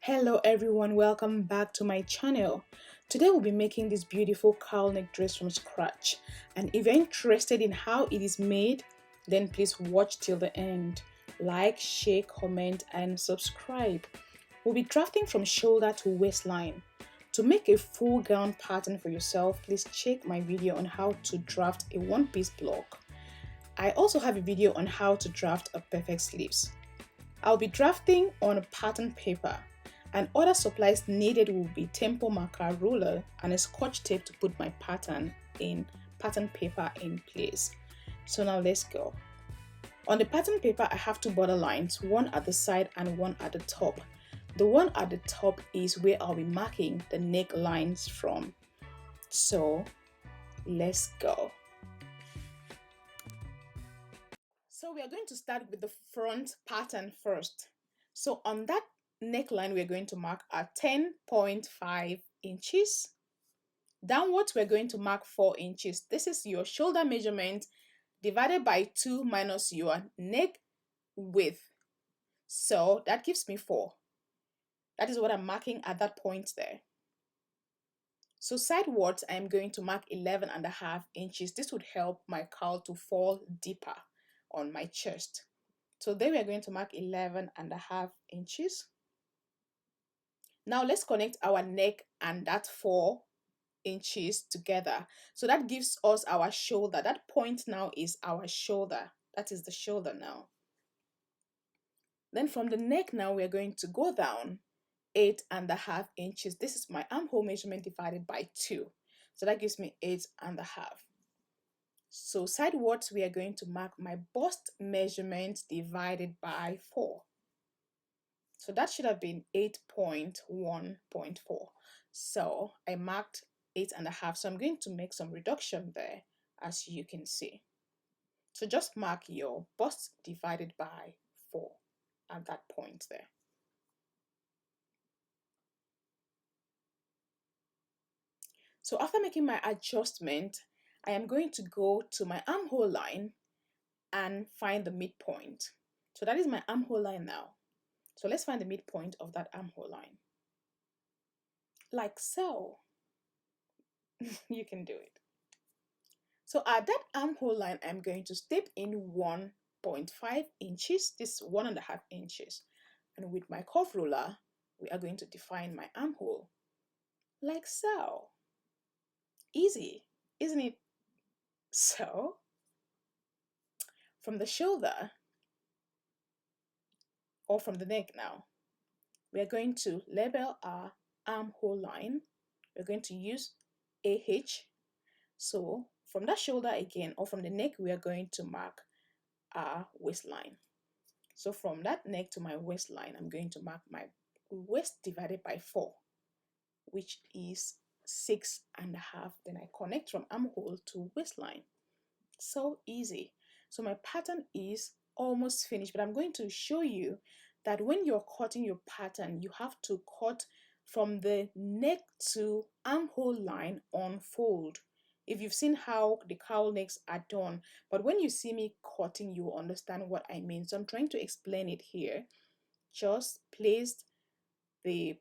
Hello everyone, welcome back to my channel. Today we'll be making this beautiful cowl neck dress from scratch, and if you're interested in how it is made, then please watch till the end. Like, share, comment and subscribe. We'll be drafting from shoulder to waistline. To make a full gown pattern for yourself, please check my video on how to draft a one-piece block. I also have a video on how to draft a perfect sleeves. I'll be drafting on a pattern paper, and other supplies needed will be tempo marker, ruler and a scotch tape to put my pattern paper in place. So now let's go. On the pattern paper I have two border lines, one at the side and one at the top. The one at the top is where I'll be marking the neck lines from. So let's go. So we are going to start with the front pattern first. So on that neckline, we're going to mark at 10.5 inches. Downwards, we're going to mark 4 inches. This is your shoulder measurement divided by 2 minus your neck width. So that gives me 4. That is what I'm marking at that point there. So sidewards, I'm going to mark 11.5 inches. This would help my cowl to fall deeper on my chest. So there we are going to mark 11.5 inches. Now let's connect our neck and that 4 inches together. So that gives us our shoulder. That point now is our shoulder. That is the shoulder now. Then from the neck now we are going to go down 8.5 inches. This is my armhole measurement divided by 2. So that gives me 8.5. So sidewards we are going to mark my bust measurement divided by 4. So that should have been 8.1.4. So I marked 8.5. So I'm going to make some reduction there, as you can see. So just mark your bust divided by 4 at that point there. So after making my adjustment, I am going to go to my armhole line and find the midpoint. So that is my armhole line now. So let's find the midpoint of that armhole line. Like so. You can do it. So at that armhole line, I'm going to step in 1.5 inches, this 1.5 inches. And with my curve ruler, we are going to define my armhole. Like so. Easy, isn't it? So, from the shoulder, or from the neck now, we are going to label our armhole line. We're going to use AH. So from that shoulder again, or from the neck, we are going to mark our waistline. So from that neck to my waistline, I'm going to mark my waist divided by 4, which is 6.5. Then I connect from armhole to waistline. So easy. So my pattern is almost finished, but I'm going to show you that when you're cutting your pattern, you have to cut from the neck to armhole line on fold. If you've seen how the cowl necks are done, but when you see me cutting, you will understand what I mean. So I'm trying to explain it here. Just place the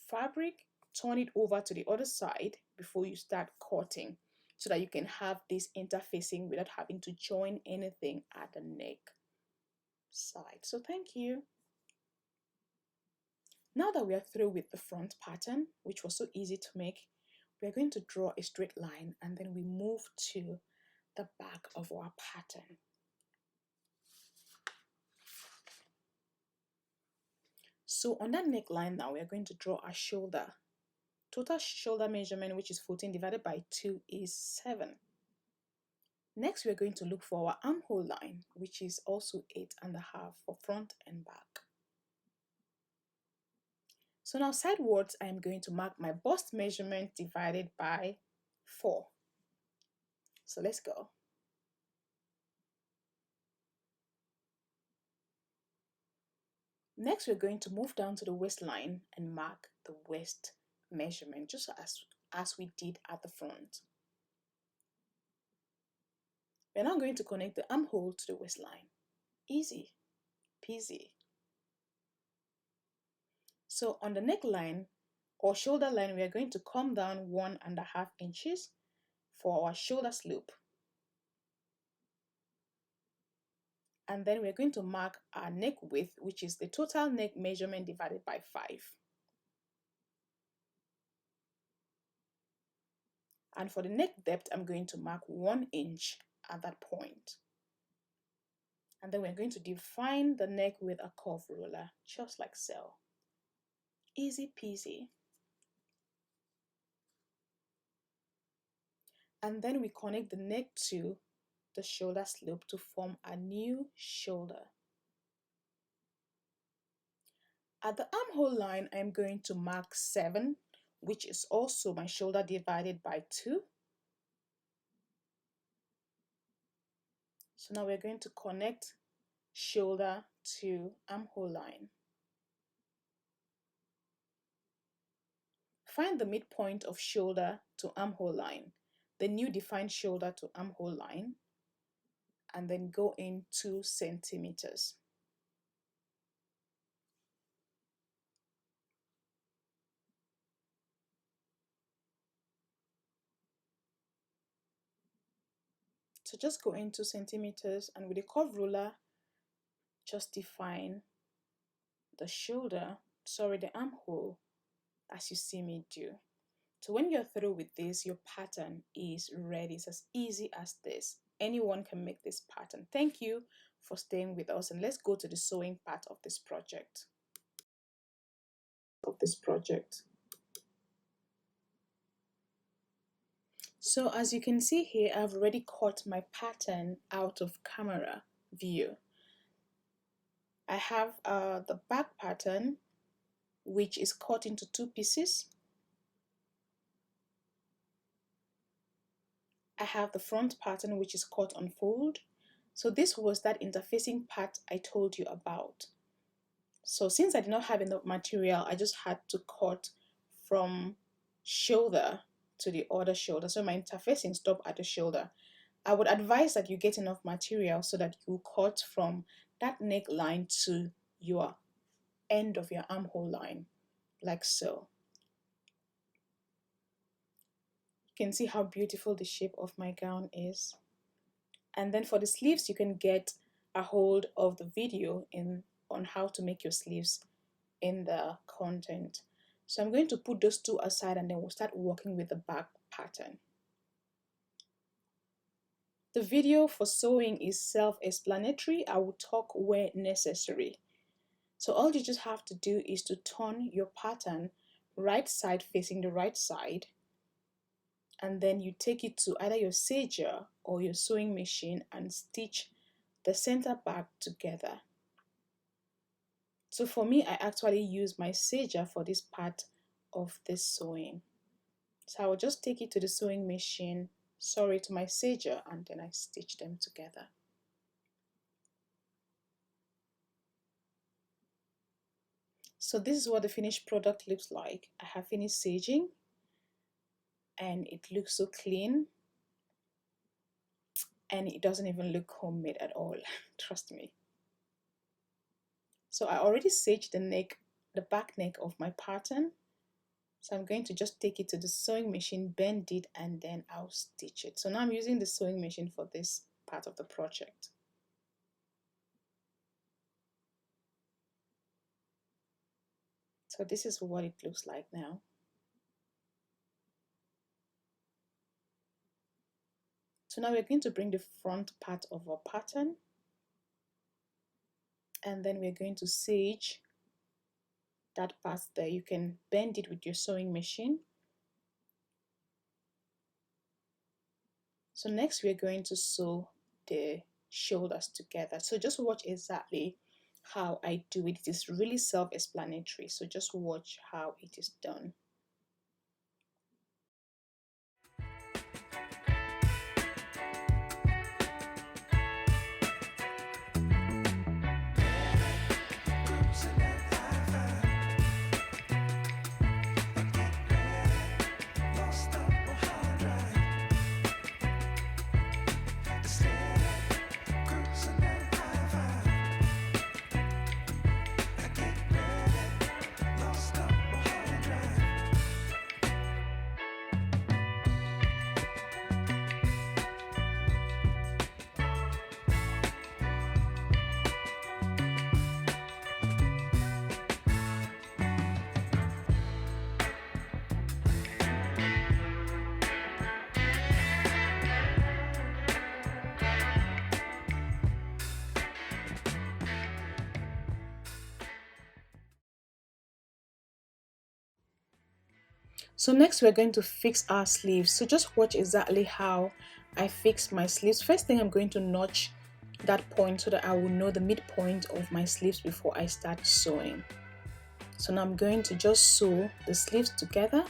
fabric, turn it over to the other side before you start cutting, so that you can have this interfacing without having to join anything at the neck side. So thank you. Now that we are through with the front pattern, which was so easy to make, we are going to draw a straight line and then we move to the back of our pattern. So on that neckline now, we are going to draw our shoulder. Total shoulder measurement, which is 14 divided by 2 is 7. Next, we are going to look for our armhole line, which is also 8.5 for front and back. So now sidewards, I am going to mark my bust measurement divided by 4. So let's go. Next, we're going to move down to the waistline and mark the waist measurement, just as we did at the front. We're now going to connect the armhole to the waistline. Easy peasy. So on the neckline or shoulder line, we are going to come down 1.5 inches for our shoulder slope. And then we're going to mark our neck width, which is the total neck measurement divided by 5. And for the neck depth, I'm going to mark 1 inch at that point. And then we're going to define the neck with a curve ruler, just like so. Easy peasy. And then we connect the neck to the shoulder slope to form a new shoulder. At the armhole line, I'm going to mark 7, which is also my shoulder divided by 2. So now we're going to connect shoulder to armhole line. Find the midpoint of shoulder to armhole line, the new defined shoulder to armhole line, and then go in 2 centimeters. So just go in 2 centimeters, and with the curve ruler, just define the shoulder, the armhole, as you see me do. So when you're through with this, your pattern is ready. It's as easy as this. Anyone can make this pattern. Thank you for staying with us, and let's go to the sewing part of this project. So as you can see here, I've already cut my pattern out of camera view. I have the back pattern, which is cut into 2 pieces. I have the front pattern, which is cut on fold. So this was that interfacing part I told you about. So since I did not have enough material, I just had to cut from shoulder to the other shoulder. So my interfacing stopped at the shoulder. I would advise that you get enough material so that you cut from that neckline to your end of your armhole line, like so. You can see how beautiful the shape of my gown is. And then for the sleeves, you can get a hold of the video on how to make your sleeves in the content. So I'm going to put those 2 aside, and then we'll start working with the back pattern. The video for sewing is self-explanatory. I will talk where necessary. So all you just have to do is to turn your pattern right side facing the right side, and then you take it to either your serger or your sewing machine and stitch the center back together. So for me, I actually use my serger for this part of this sewing. So I will just take it to the sewing machine, to my serger, and then I stitch them together. So this is what the finished product looks like. I have finished serging, and it looks so clean, and it doesn't even look homemade at all. Trust me. So I already serged the back neck of my pattern. So I'm going to just take it to the sewing machine, bend it, and then I'll stitch it. So now I'm using the sewing machine for this part of the project. So this is what it looks like now. So now we're going to bring the front part of our pattern, and then we're going to serge that part there. You can bend it with your sewing machine. So next we're going to sew the shoulders together. So just watch exactly how I do it. It is really self-explanatory, so just watch how it is done. So next we're going to fix our sleeves. So just watch exactly how I fix my sleeves. First thing, I'm going to notch that point so that I will know the midpoint of my sleeves before I start sewing. So now I'm going to just sew the sleeves together.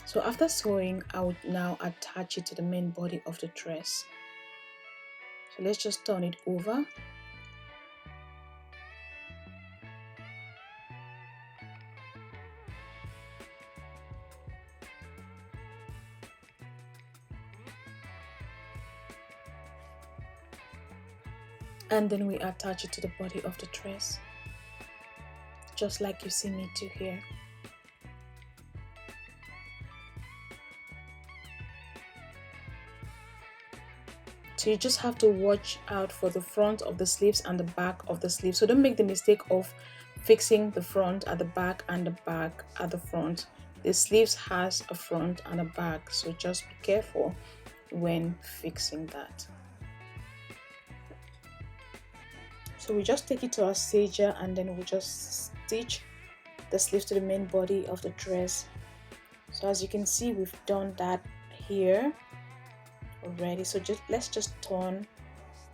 So after sewing, I would now attach it to the main body of the dress. So let's just turn it over. And then we attach it to the body of the dress, just like you see me do here. So you just have to watch out for the front of the sleeves and the back of the sleeves. So don't make the mistake of fixing the front at the back and the back at the front. The sleeves has a front and a back, so just be careful when fixing that. So we just take it to our stager and then we just stitch the sleeves to the main body of the dress. So as you can see, we've done that here already. So let's just turn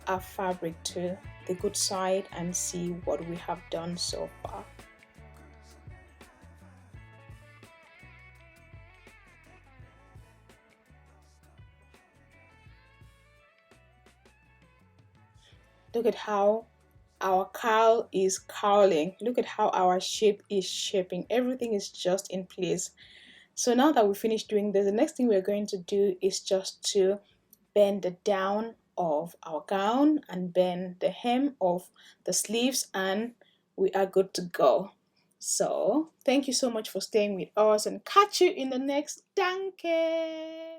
our fabric to the good side and see what we have done so far. Look at how our cowl is cowling. Look at how our shape is shaping. Everything is just in place. So now that we finished doing this, the next thing we're going to do is just to bend the down of our gown and bend the hem of the sleeves, and we are good to go. So thank you so much for staying with us, and catch you in the next Danke.